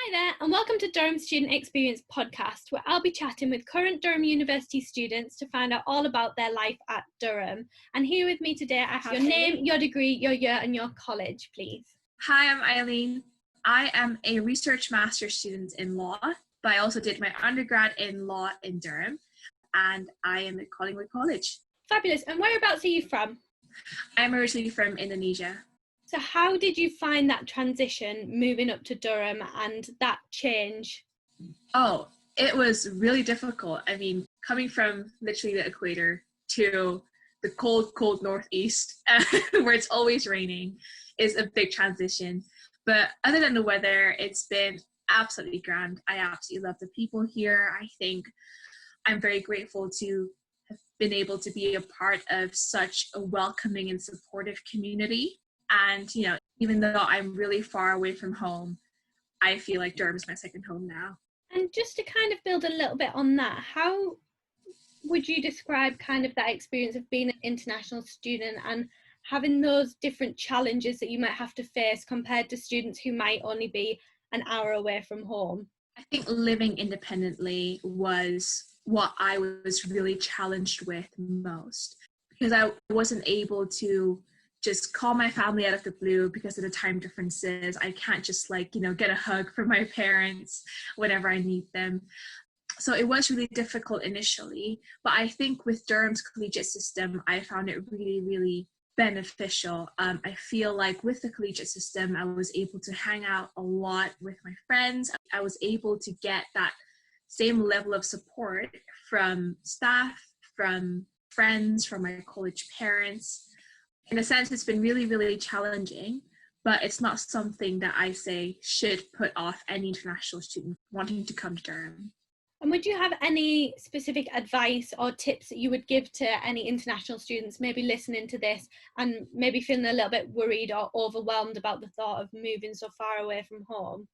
Hi there, and welcome to Durham Student Experience podcast, where I'll be chatting with current Durham University students to find out all about their life at Durham. And here with me today, I have your name, your degree, your year, and your college, please. Hi, I'm Aileen. I am a research master's student in law, but I also did my undergrad in law in Durham, and I am at Collingwood College. Fabulous. And whereabouts are you from? I'm originally from Indonesia. So how did you find that transition moving up to Durham and that change? Oh, it was really difficult. I mean, coming from literally the equator to the cold northeast, where it's always raining, is a big transition. But other than the weather, it's been absolutely grand. I absolutely love the people here. I think I'm very grateful to have been able to be a part of such a welcoming and supportive community. And, you know, even though I'm really far away from home, I feel like Durham is my second home now. And just to kind of build a little bit on that, how would you describe kind of that experience of being an international student and having those different challenges that you might have to face compared to students who might only be an hour away from home? I think living independently was what I was really challenged with most, because I wasn't able to just call my family out of the blue because of the time differences. I can't just get a hug from my parents whenever I need them. So it was really difficult initially, but I think with Durham's collegiate system, I found it really, really beneficial. I feel like with the collegiate system, I was able to hang out a lot with my friends. I was able to get that same level of support from staff, from friends, from my college parents. In a sense, it's been really, really challenging, but it's not something that I say should put off any international student wanting to come to Durham. And would you have any specific advice or tips that you would give to any international students maybe listening to this and maybe feeling a little bit worried or overwhelmed about the thought of moving so far away from home?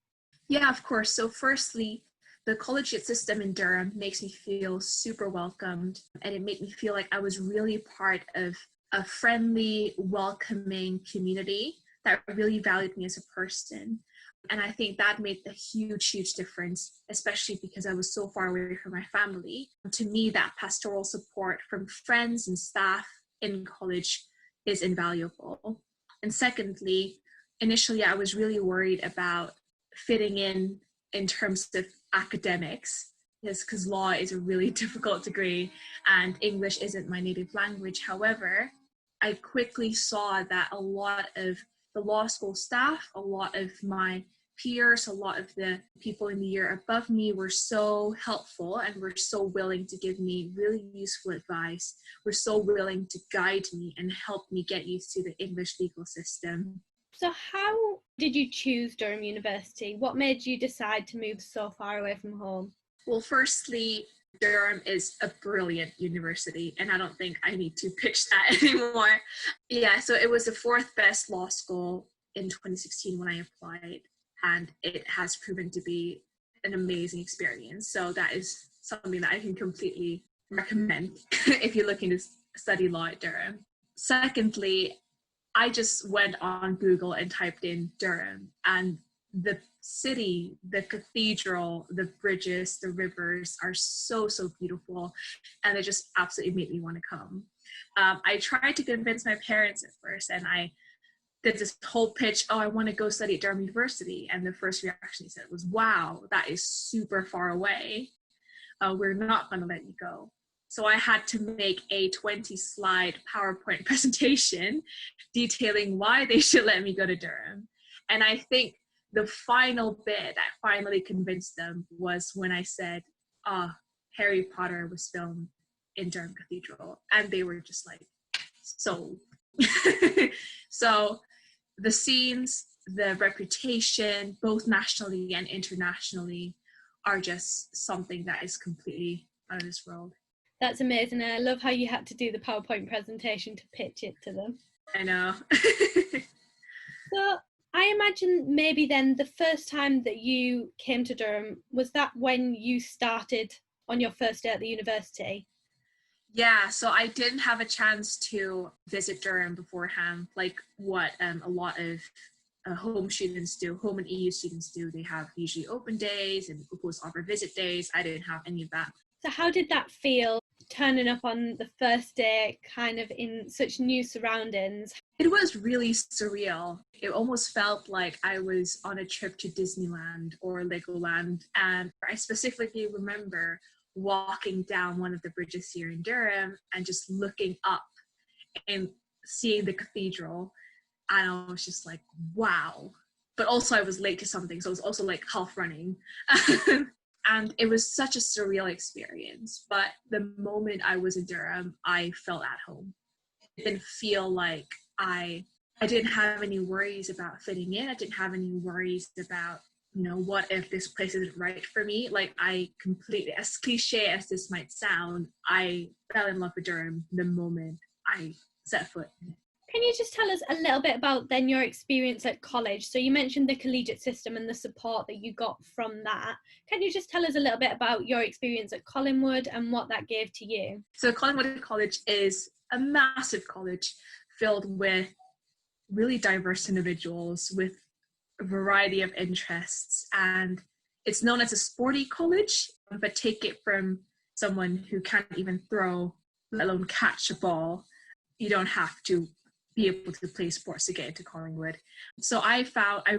Yeah, of course. So firstly, the collegiate system in Durham makes me feel super welcomed, and it made me feel like I was really part of a friendly, welcoming community that really valued me as a person. And I think that made a huge, huge difference, especially because I was so far away from my family. To me, that pastoral support from friends and staff in college is invaluable. And secondly, initially, I was really worried about fitting in terms of academics, because law is a really difficult degree and English isn't my native language. However, I quickly saw that a lot of the law school staff, a lot of my peers, a lot of the people in the year above me were so helpful and were so willing to give me really useful advice, were so willing to guide me and help me get used to the English legal system. So how did you choose Durham University? What made you decide to move so far away from home? Well, firstly, Durham is a brilliant university, and I don't think I need to pitch that anymore. Yeah, so it was the fourth best law school in 2016 when I applied, and it has proven to be an amazing experience. So that is something that I can completely recommend if you're looking to study law at Durham. Secondly, I just went on Google and typed in Durham, and the city, the cathedral, the bridges, the rivers are so, so beautiful, and it just absolutely made me want to come. I tried to convince my parents at first, and I did this whole pitch, I want to go study at Durham University, and the first reaction he said was, wow, that is super far away. We're not going to let you go. So I had to make a 20-slide PowerPoint presentation detailing why they should let me go to Durham. And I think the final bit that finally convinced them was when I said, Harry Potter was filmed in Durham Cathedral. And they were just like, sold. So the scenes, the reputation, both nationally and internationally, are just something that is completely out of this world. That's amazing. And I love how you had to do the PowerPoint presentation to pitch it to them. I know. So I imagine maybe then the first time that you came to Durham, was that when you started on your first day at the university? Yeah, so I didn't have a chance to visit Durham beforehand, like what a lot of home students do, home and EU students do. They have usually open days and proposed offer visit days. I didn't have any of that. So how did that feel, turning up on the first day kind of in such new surroundings? It was really surreal. It almost felt like I was on a trip to Disneyland or Legoland. And I specifically remember walking down one of the bridges here in Durham and just looking up and seeing the cathedral. And I was just like, wow. But also I was late to something, so I was also like half running. And it was such a surreal experience. But the moment I was in Durham, I felt at home. It didn't feel like I didn't have any worries about fitting in. I didn't have any worries about, what if this place isn't right for me? Like, I completely, as cliche as this might sound, I fell in love with Durham the moment I set foot in it. Can you just tell us a little bit about then your experience at college? So you mentioned the collegiate system and the support that you got from that. Can you just tell us a little bit about your experience at Collingwood and what that gave to you? So Collingwood College is a massive college filled with really diverse individuals with a variety of interests. And it's known as a sporty college, but take it from someone who can't even throw, let alone catch a ball. You don't have to be able to play sports to get into Collingwood. So I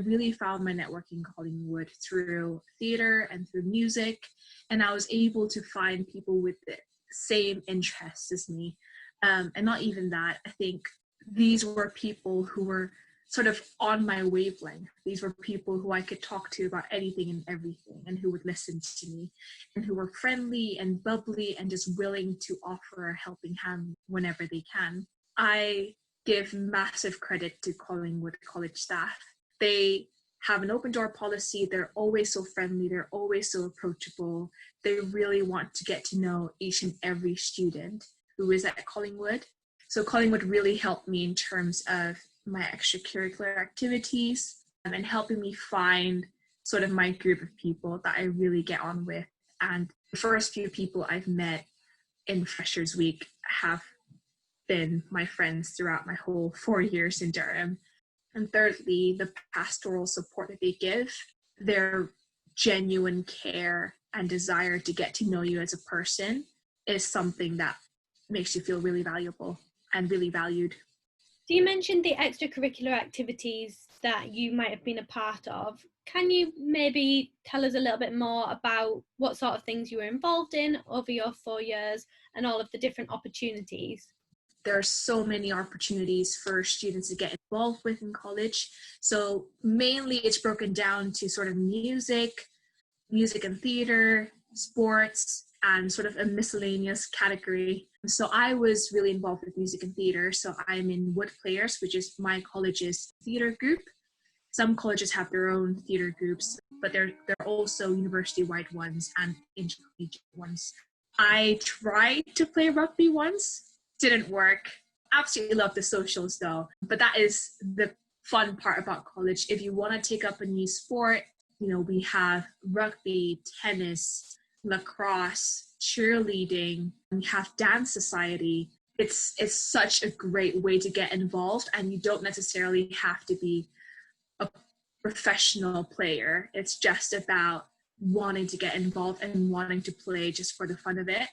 really found my network in Collingwood through theatre and through music, and I was able to find people with the same interests as me. And not even that, I think these were people who were sort of on my wavelength. These were people who I could talk to about anything and everything, and who would listen to me, and who were friendly and bubbly and just willing to offer a helping hand whenever they can. I give massive credit to Collingwood College staff. They have an open door policy. They're always so friendly. They're always so approachable. They really want to get to know each and every student who is at Collingwood. So Collingwood really helped me in terms of my extracurricular activities and helping me find sort of my group of people that I really get on with. And the first few people I've met in Freshers Week have been my friends throughout my whole 4 years in Durham. And thirdly, the pastoral support that they give, their genuine care and desire to get to know you as a person is something that makes you feel really valuable and really valued. So you mentioned the extracurricular activities that you might have been a part of. Can you maybe tell us a little bit more about what sort of things you were involved in over your 4 years and all of the different opportunities? There are so many opportunities for students to get involved with in college. So mainly it's broken down to sort of music and theatre, sports, and sort of a miscellaneous category. So I was really involved with music and theatre. So I'm in Wood Players, which is my college's theatre group. Some colleges have their own theatre groups, but they're also university-wide ones and intercollegiate ones. I tried to play rugby once. Didn't work. Absolutely love the socials though, but that is the fun part about college. If you want to take up a new sport, we have rugby, tennis, lacrosse, cheerleading, we have dance society. It's such a great way to get involved, and you don't necessarily have to be a professional player. It's just about wanting to get involved and wanting to play just for the fun of it.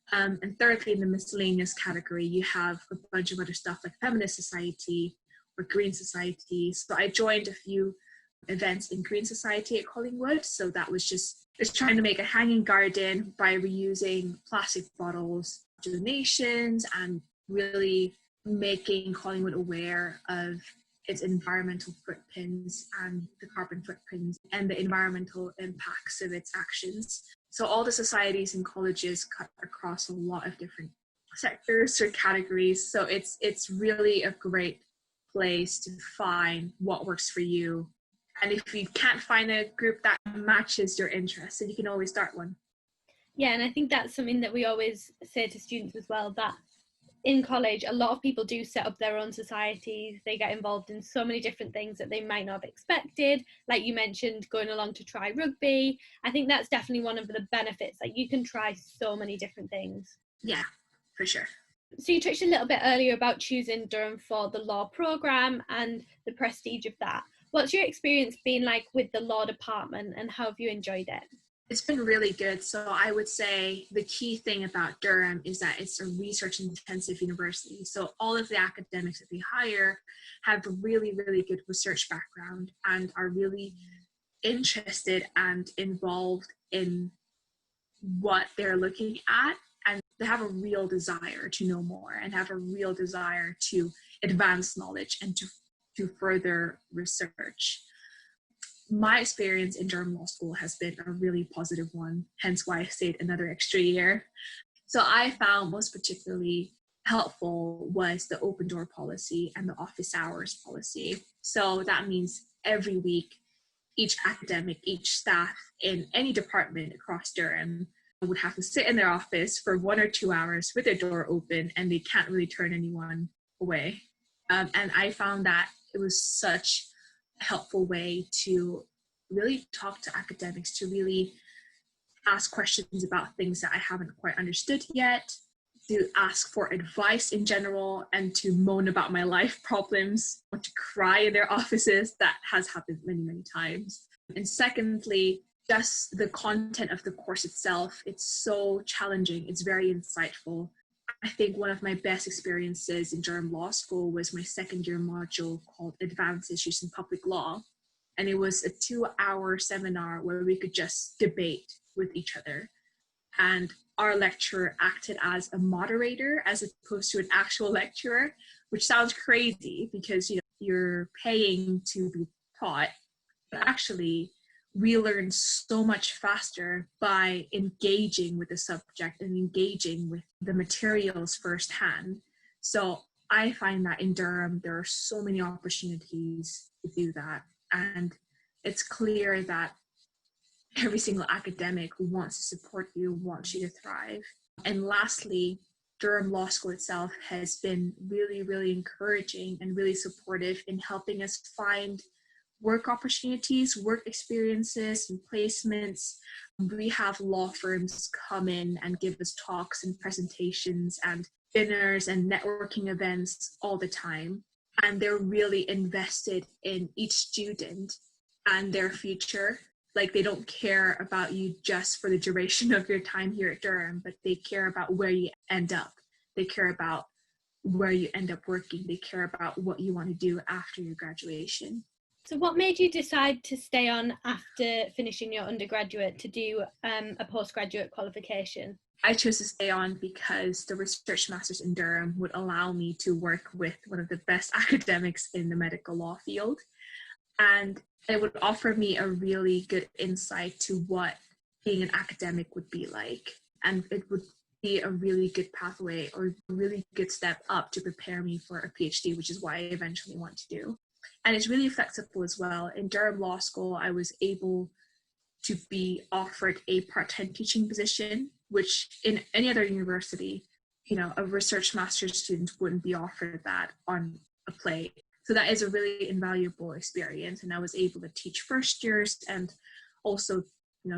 And thirdly, in the miscellaneous category, you have a bunch of other stuff like Feminist Society or Green Society. So I joined a few events in Green Society at Collingwood. So that was just trying to make a hanging garden by reusing plastic bottles, donations, and really making Collingwood aware of its environmental footprints and the carbon footprints and the environmental impacts of its actions. So all the societies and colleges cut across a lot of different sectors or categories. So it's really a great place to find what works for you. And if you can't find a group that matches your interests, then you can always start one. Yeah, and I think that's something that we always say to students as well, that in college, a lot of people do set up their own societies. They get involved in so many different things that they might not have expected. Like you mentioned, going along to try rugby. I think that's definitely one of the benefits, that you can try so many different things. Yeah, for sure. So you touched a little bit earlier about choosing Durham for the law programme and the prestige of that. What's your experience been like with the law department, and how have you enjoyed it? It's been really good. So I would say the key thing about Durham is that it's a research intensive university. So all of the academics that they hire have a really, really good research background and are really interested and involved in what they're looking at. And they have a real desire to know more and have a real desire to advance knowledge and to further research. My experience in Durham Law School has been a really positive one, hence why I stayed another extra year. So I found most particularly helpful was the open door policy and the office hours policy. So that means every week, each academic, each staff in any department across Durham would have to sit in their office for 1 or 2 hours with their door open, and they can't really turn anyone away. And I found that it was such helpful way to really talk to academics, to really ask questions about things that I haven't quite understood yet, to ask for advice in general, and to moan about my life problems or to cry in their offices. That has happened many, many times. And secondly, just the content of the course itself. It's so challenging. It's very insightful. I think one of my best experiences in Durham Law School was my second year module called Advanced Issues in Public Law. And it was a 2-hour seminar where we could just debate with each other. And our lecturer acted as a moderator as opposed to an actual lecturer, which sounds crazy because you're paying to be taught. But actually, we learn so much faster by engaging with the subject and engaging with the materials firsthand. So I find that in Durham, there are so many opportunities to do that. And it's clear that every single academic who wants to support you wants you to thrive. And lastly, Durham Law School itself has been really, really encouraging and really supportive in helping us find work opportunities, work experiences, and placements. We have law firms come in and give us talks and presentations and dinners and networking events all the time. And they're really invested in each student and their future. Like, they don't care about you just for the duration of your time here at Durham, but they care about where you end up. They care about where you end up working. They care about what you want to do after your graduation. So what made you decide to stay on after finishing your undergraduate to do a postgraduate qualification? I chose to stay on because the research masters in Durham would allow me to work with one of the best academics in the medical law field. And it would offer me a really good insight to what being an academic would be like. And it would be a really good pathway or a really good step up to prepare me for a PhD, which is what I eventually want to do. And it's really flexible as well. In Durham Law School, I was able to be offered a part-time teaching position, which in any other university, a research master's student wouldn't be offered that on a plate. So that is a really invaluable experience. And I was able to teach first years and also,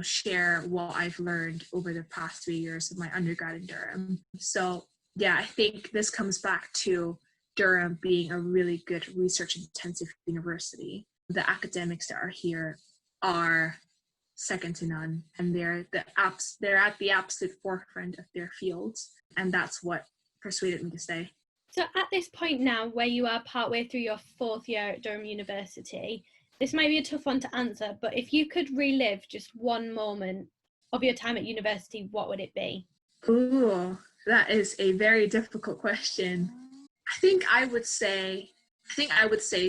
share what I've learned over the past 3 years of my undergrad in Durham. So yeah, I think this comes back to Durham being a really good research intensive university. The academics that are here are second to none, and they're at the absolute forefront of their fields, and that's what persuaded me to stay. So at this point now, where you are partway through your 4th year at Durham University, this might be a tough one to answer, but if you could relive just one moment of your time at university, what would it be? Ooh, that is a very difficult question. I think I would say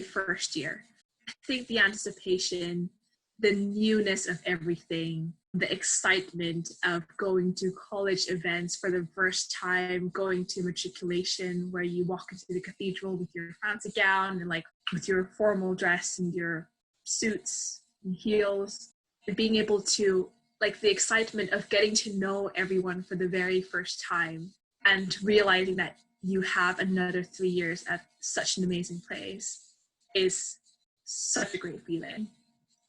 first year. I think the anticipation, the newness of everything, the excitement of going to college events for the first time, going to matriculation where you walk into the cathedral with your fancy gown and with your formal dress and your suits and heels, and being able to the excitement of getting to know everyone for the very first time and realizing that you have another 3 years at such an amazing place is such a great feeling.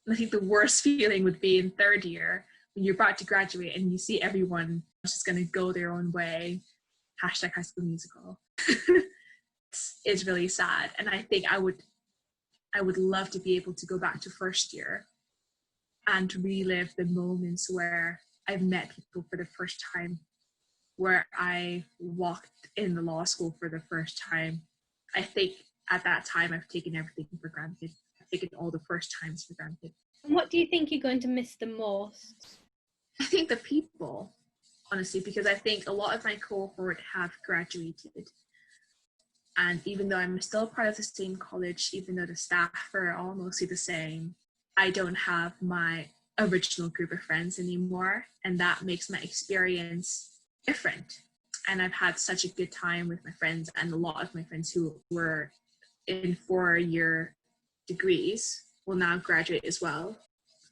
And I think the worst feeling would be in 3rd year when you're about to graduate and you see everyone just going to go their own way, hashtag High School Musical. It's really sad. And I think I would love to be able to go back to first year and relive the moments where I've met people for the first time, where I walked in the law school for the first time. I think at that time I've taken everything for granted. I've taken all the first times for granted. And what do you think you're going to miss the most? I think the people, honestly, because I think a lot of my cohort have graduated. And even though I'm still part of the same college, even though the staff are all mostly the same, I don't have my original group of friends anymore. And that makes my experience different. And I've had such a good time with my friends, and a lot of my friends who were in 4-year degrees will now graduate as well.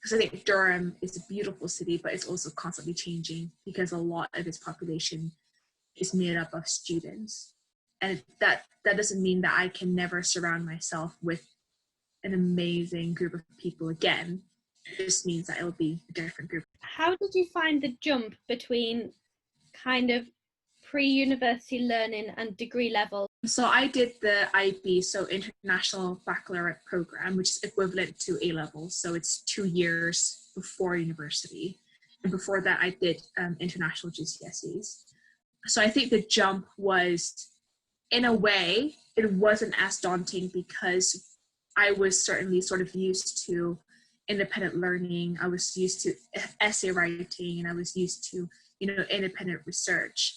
Because I think Durham is a beautiful city, but it's also constantly changing because a lot of its population is made up of students. And that doesn't mean that I can never surround myself with an amazing group of people again. It just means that it'll be a different group. How did you find the jump between kind of pre-university learning and degree level? So I did the IB, so International Baccalaureate Program, which is equivalent to A-levels. So it's 2 years before university. And before that, I did international GCSEs. So I think the jump was, in a way, it wasn't as daunting because I was certainly sort of used to independent learning. I was used to essay writing, and I was used to, independent research.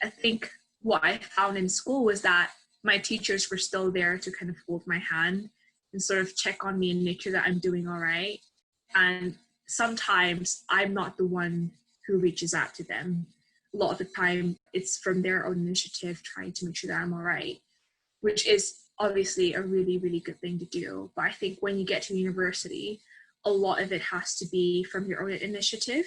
I think what I found in school was that my teachers were still there to kind of hold my hand and sort of check on me and make sure that I'm doing all right. And sometimes I'm not the one who reaches out to them. A lot of the time it's from their own initiative trying to make sure that I'm all right, which is obviously a really, really good thing to do. But I think when you get to university, a lot of it has to be from your own initiative.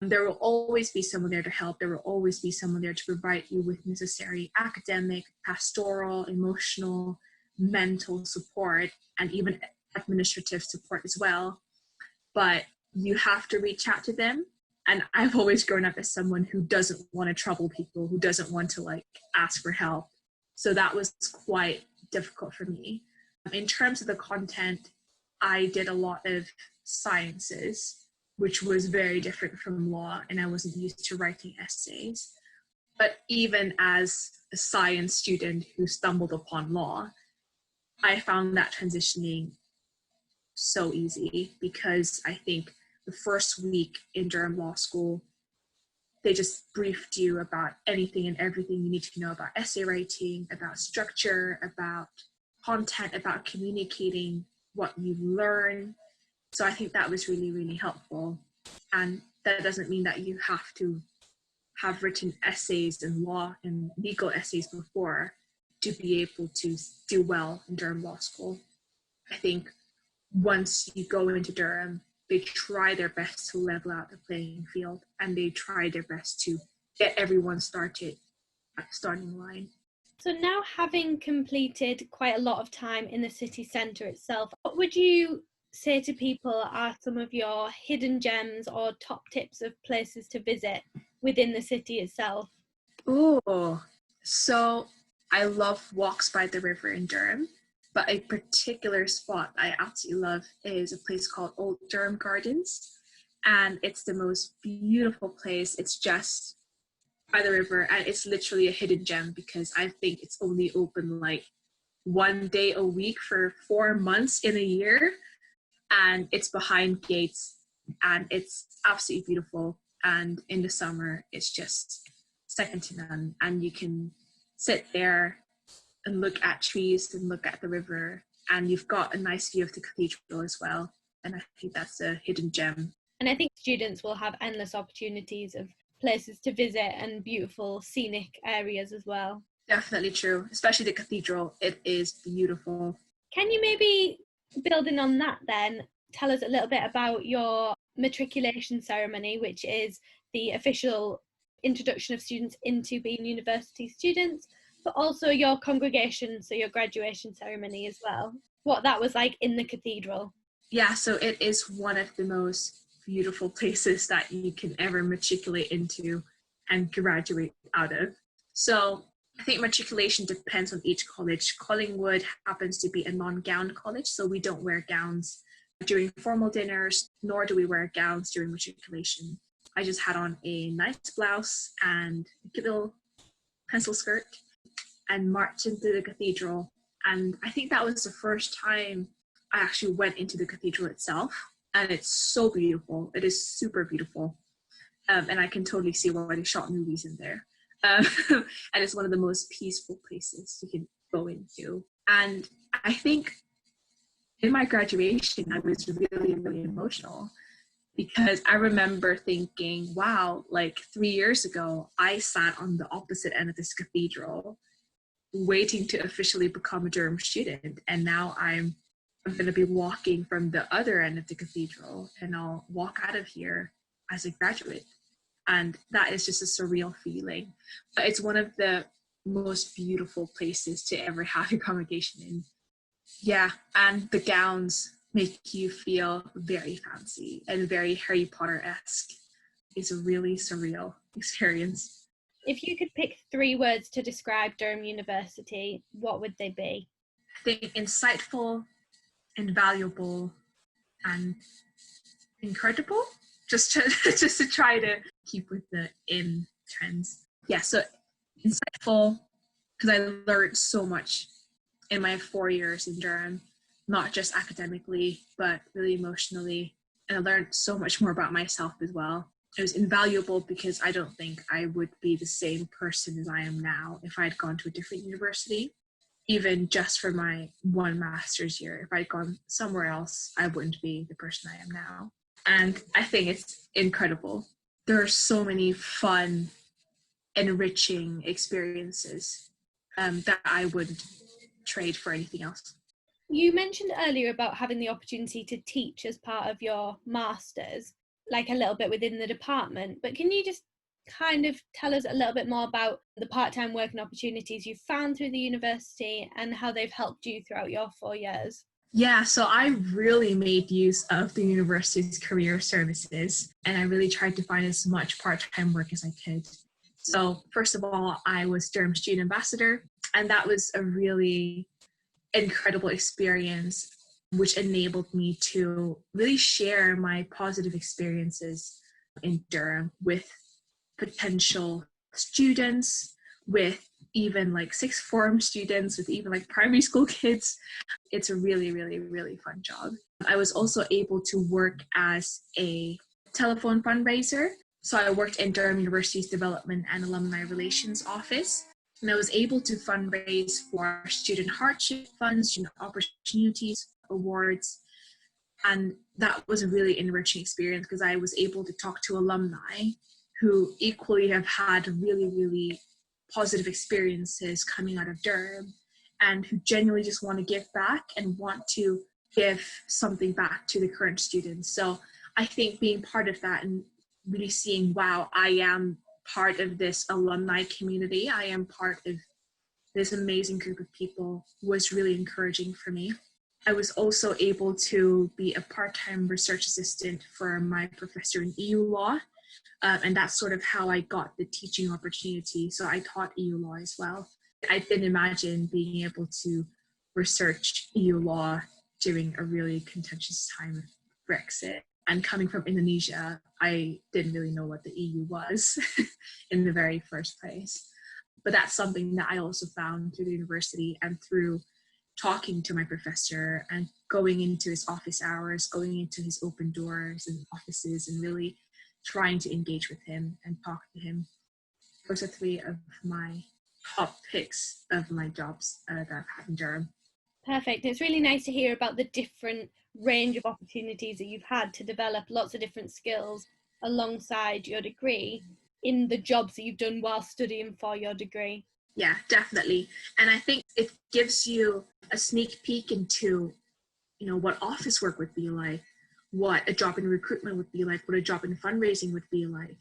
There will always be someone there to help. There will always be someone there to provide you with necessary academic, pastoral, emotional, mental support, and even administrative support as well. But you have to reach out to them. And I've always grown up as someone who doesn't want to trouble people, who doesn't want to ask for help. So that was quite difficult for me. In terms of the content, I did a lot of sciences, which was very different from law, and I wasn't used to writing essays. But even as a science student who stumbled upon law, I found that transitioning so easy, because I think the first week in Durham Law School, they just briefed you about anything and everything you need to know about essay writing, about structure, about content, about communicating what you learn. So I think that was really, really helpful. And that doesn't mean that you have to have written essays in law and legal essays before to be able to do well in Durham Law School. I think once you go into Durham, they try their best to level out the playing field, and they try their best to get everyone started at the starting line. So now, having completed quite a lot of time in the city centre itself, what would you say to people are some of your hidden gems or top tips of places to visit within the city itself? Oh, so I love walks by the river in Durham, but a particular spot I absolutely love is a place called Old Durham Gardens, and it's the most beautiful place. It's just by the river, and it's literally a hidden gem because I think it's only open 1 day a week for 4 months in a year, and it's behind gates, and it's absolutely beautiful. And in the summer, it's just second to none, and you can sit there and look at trees and look at the river, and you've got a nice view of the cathedral as well. And I think that's a hidden gem. And I think students will have endless opportunities of places to visit and beautiful scenic areas as well. Definitely true, especially the cathedral. It is beautiful. Can you maybe, building on that then, tell us a little bit about your matriculation ceremony, which is the official introduction of students into being university students, but also your congregation, so your graduation ceremony as well, what that was like in the cathedral? Yeah, so it is one of the most beautiful places that you can ever matriculate into and graduate out of. So I think matriculation depends on each college. Collingwood happens to be a non-gown college, so we don't wear gowns during formal dinners, nor do we wear gowns during matriculation. I just had on a nice blouse and a little pencil skirt and marched into the cathedral. And I think that was the first time I actually went into the cathedral itself. And it's so beautiful. It is super beautiful. And I can totally see why they shot movies in there. And it's one of the most peaceful places you can go into. And I think in my graduation, I was really, really emotional because I remember thinking, wow, like 3 years ago, I sat on the opposite end of this cathedral waiting to officially become a Durham student. And now I'm going to be walking from the other end of the cathedral, and I'll walk out of here as a graduate. And that is just a surreal feeling. But it's one of the most beautiful places to ever have your congregation in. Yeah, and the gowns make you feel very fancy and very Harry Potter-esque. It's a really surreal experience. If you could pick 3 words to describe Durham University, what would they be? I think insightful, invaluable, and incredible. Just to try to keep with the in trends. Yeah, so insightful, because I learned so much in my 4 years in Durham, not just academically, but really emotionally. And I learned so much more about myself as well. It was invaluable because I don't think I would be the same person as I am now if I'd gone to a different university, even just for my 1 master's year. If I'd gone somewhere else, I wouldn't be the person I am now. And I think it's incredible. There are so many fun, enriching experiences that I wouldn't trade for anything else. You mentioned earlier about having the opportunity to teach as part of your master's, like a little bit within the department, but can you just kind of tell us a little bit more about the part-time working opportunities you've found through the university and how they've helped you throughout your 4 years? Yeah, so I really made use of the university's career services, and I really tried to find as much part-time work as I could. So first of all, I was Durham Student Ambassador, and that was a really incredible experience, which enabled me to really share my positive experiences in Durham with potential students, with even like sixth form students, with even like primary school kids. It's a really, really, really fun job. I was also able to work as a telephone fundraiser. So I worked in Durham University's Development and Alumni Relations Office, and I was able to fundraise for student hardship funds, student opportunities awards. And that was a really enriching experience because I was able to talk to alumni who equally have had really, really positive experiences coming out of Durham and who genuinely just want to give back and want to give something back to the current students. So I think being part of that and really seeing, wow, I am part of this alumni community, I am part of this amazing group of people, was really encouraging for me. I was also able to be a part-time research assistant for my professor in EU law. And that's sort of how I got the teaching opportunity. So I taught EU law as well. I didn't imagine being able to research EU law during a really contentious time of Brexit. And coming from Indonesia, I didn't really know what the EU was in the very first place. But that's something that I also found through the university and through talking to my professor and going into his office hours, going into his open doors and offices and really trying to engage with him and talk to him. Those are 3 of my top picks of my jobs that I've had in Durham. Perfect. It's really nice to hear about the different range of opportunities that you've had to develop lots of different skills alongside your degree in the jobs that you've done while studying for your degree. Yeah, definitely. And I think it gives you a sneak peek into, what office work would be like, what a job in recruitment would be like, what a job in fundraising would be like.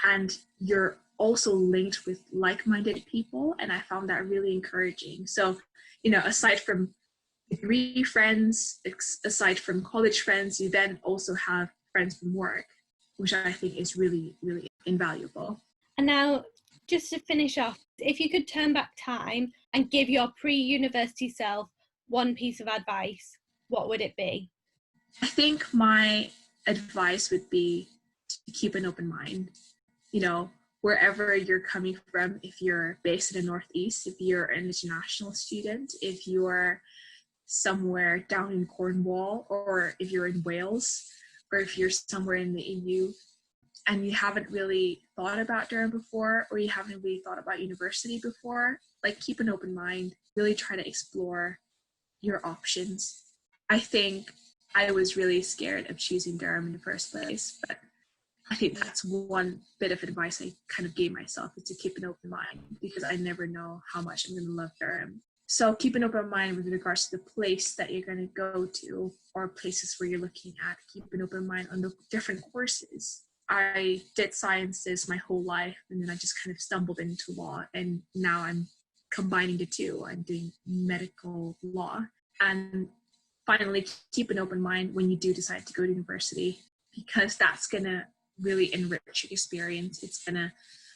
And you're also linked with like-minded people, and I found that really encouraging. So, aside from degree friends, aside from college friends, you then also have friends from work, which I think is really, really invaluable. And now, just to finish off, If you could turn back time and give your pre-university self one piece of advice, what would it be? I think my advice would be to keep an open mind. You know, wherever you're coming from, if you're based in the Northeast, if you're an international student, if you're somewhere down in Cornwall, or if you're in Wales, or if you're somewhere in the EU and you haven't really thought about Durham before, or you haven't really thought about university before, like, keep an open mind, really try to explore your options. I think I was really scared of choosing Durham in the first place, but I think that's one bit of advice I kind of gave myself, is to keep an open mind, because I never know how much I'm going to love Durham. So keep an open mind with regards to the place that you're going to go to, or places where you're looking at. Keep an open mind on the different courses. I did sciences my whole life, and then I just kind of stumbled into law, and now I'm combining the two. I'm doing medical law. And finally, keep an open mind when you do decide to go to university, because that's going to really enrich your experience. It's going to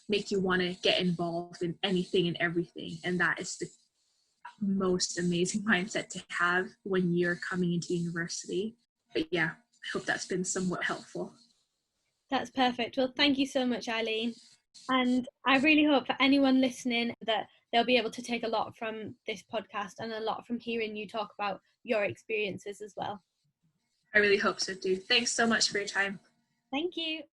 make you want to get involved in anything and everything. And that is the most amazing mindset to have when you're coming into university. But yeah, I hope that's been somewhat helpful. That's perfect. Well, thank you so much, Aileen. And I really hope for anyone listening that they'll be able to take a lot from this podcast and a lot from hearing you talk about your experiences as well. I really hope so too. Thanks so much for your time. Thank you.